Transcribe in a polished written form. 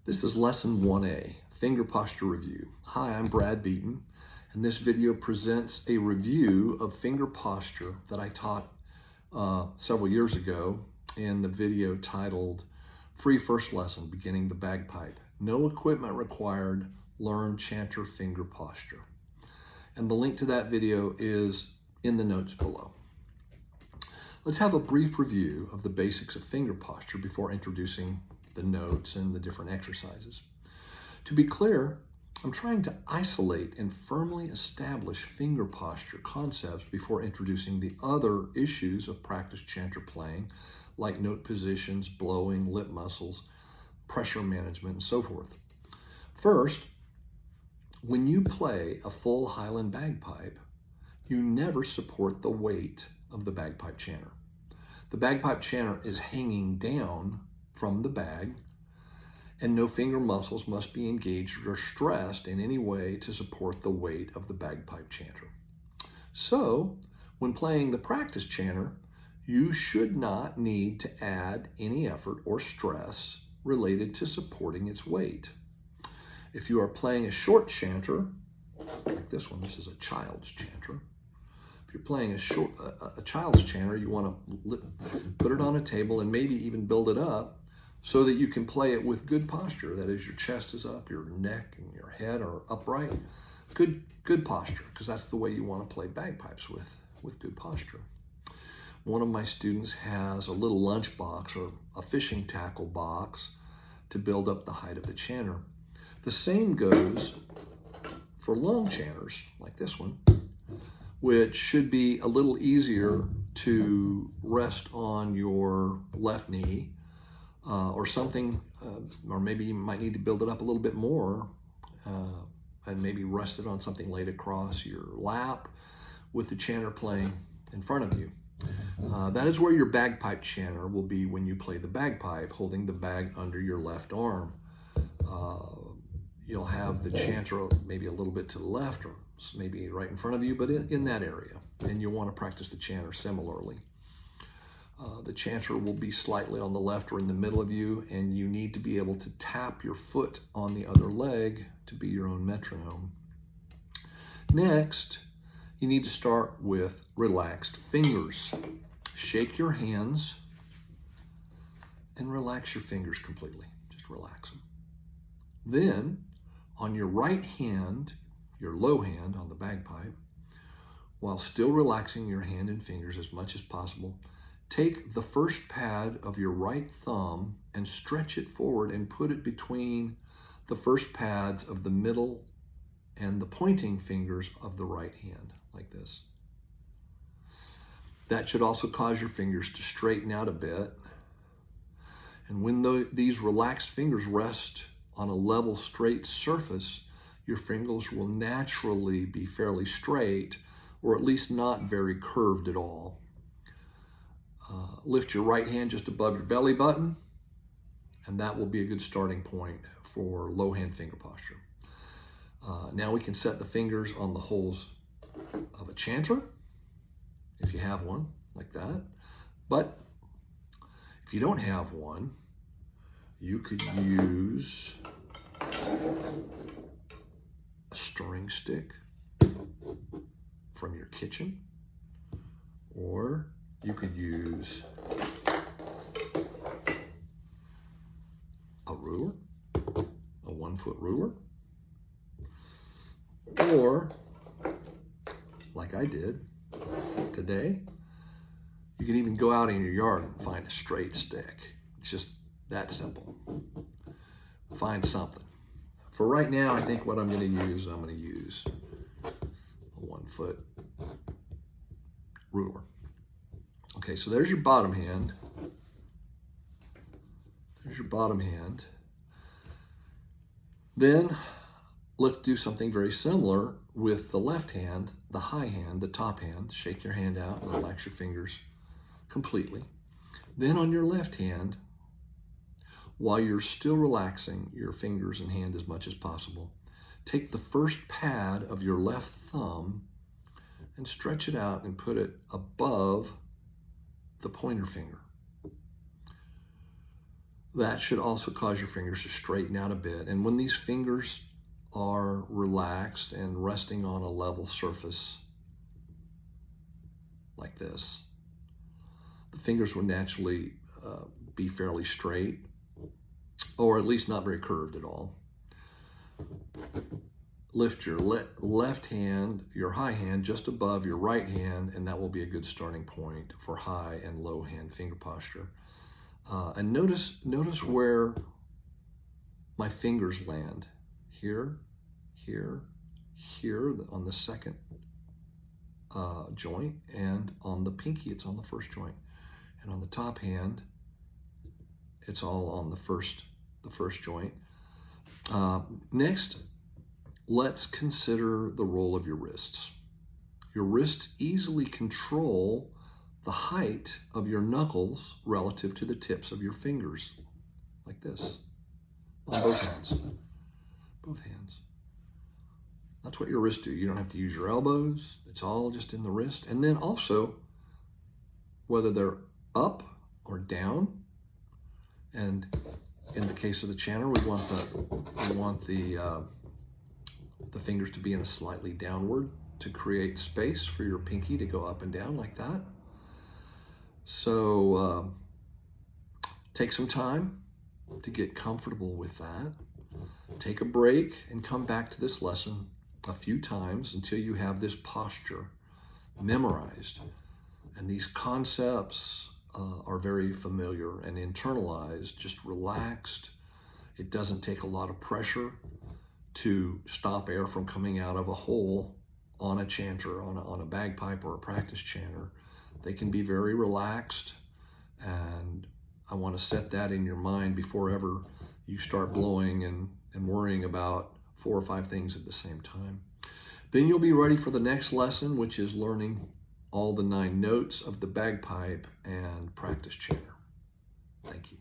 This is lesson 1A, finger posture review. Hi, I'm Brad Beaton, and this video presents a review of finger posture that I taught several years ago in the video titled Free First Lesson, Beginning the Bagpipe. No equipment required, learn chanter finger posture. And the link to that video is in the notes below. Let's have a brief review of the basics of finger posture before introducing the notes and the different exercises. To be clear, I'm trying to isolate and firmly establish finger posture concepts before introducing the other issues of practice chanter playing, like note positions, blowing, lip muscles, pressure management, and so forth. First, when you play a full Highland bagpipe, you never support the weight of the bagpipe chanter. The bagpipe chanter is hanging down from the bag, and no finger muscles must be engaged or stressed in any way to support the weight of the bagpipe chanter. So, when playing the practice chanter, you should not need to add any effort or stress related to supporting its weight. If you are playing a short chanter, like this one, this is a child's chanter. If you're playing a child's chanter, you want to put it on a table and maybe even build it up so that you can play it with good posture. That is, your chest is up, your neck and your head are upright. Good posture, because that's the way you want to play bagpipes with good posture. One of my students has a little lunch box or a fishing tackle box to build up the height of the chanter. The same goes for long chanters, like this one, which should be a little easier to rest on your left knee or something, or maybe you might need to build it up a little bit more and maybe rest it on something laid across your lap with the chanter playing in front of you. That is where your bagpipe chanter will be when you play the bagpipe, holding the bag under your left arm. You'll have the chanter maybe a little bit to the left or maybe right in front of you, but in that area. And you'll want to practice the chanter similarly. The chanter will be slightly on the left or in the middle of you, and you need to be able to tap your foot on the other leg to be your own metronome. Next, you need to start with relaxed fingers. Shake your hands and relax your fingers completely. Just relax them. Then, on your right hand, your low hand on the bagpipe, while still relaxing your hand and fingers as much as possible, take the first pad of your right thumb and stretch it forward and put it between the first pads of the middle and the pointing fingers of the right hand, like this. That should also cause your fingers to straighten out a bit. And when these relaxed fingers rest on a level, straight surface, your fingers will naturally be fairly straight, or at least not very curved at all. Lift your right hand just above your belly button, and that will be a good starting point for low hand finger posture. Now we can set the fingers on the holes of a chanter, if you have one, like that. But if you don't have one, you could use a stirring stick from your kitchen, or you could use a ruler, a 1-foot ruler, or like I did today, you can even go out in your yard and find a straight stick. It's just that simple. Find something. For right now, I think what I'm going to use a 1-foot ruler. Okay, so there's your bottom hand. There's your bottom hand. Then let's do something very similar with the left hand, the high hand, the top hand. Shake your hand out and relax your fingers completely. Then on your left hand, while you're still relaxing your fingers and hand as much as possible, take the first pad of your left thumb and stretch it out and put it above the pointer finger. That should also cause your fingers to straighten out a bit. And when these fingers are relaxed and resting on a level surface like this, the fingers will naturally be fairly straight, or at least not very curved at all. Lift your left hand, your high hand, just above your right hand, and that will be a good starting point for high and low hand finger posture. And notice where my fingers land. Here, here, here on the second joint, and on the pinky it's on the first joint, and on the top hand it's all on the first joint. Next, let's consider the role of your wrists. Your wrists easily control the height of your knuckles relative to the tips of your fingers, like this, on both hands. Both hands. That's what your wrists do. You don't have to use your elbows. It's all just in the wrist. And then also, whether they're up or down, and in the case of the chanter, we want the fingers to be in a slightly downward to create space for your pinky to go up and down like that. So take some time to get comfortable with that. Take a break and come back to this lesson a few times until you have this posture memorized. And these concepts are very familiar and internalized, just relaxed. It doesn't take a lot of pressure to stop air from coming out of a hole on a chanter, on a bagpipe or a practice chanter. They can be very relaxed, and I want to set that in your mind before ever you start blowing and worrying about 4 or 5 things at the same time. Then you'll be ready for the next lesson, which is learning all the 9 notes of the bagpipe and practice chanter. Thank you.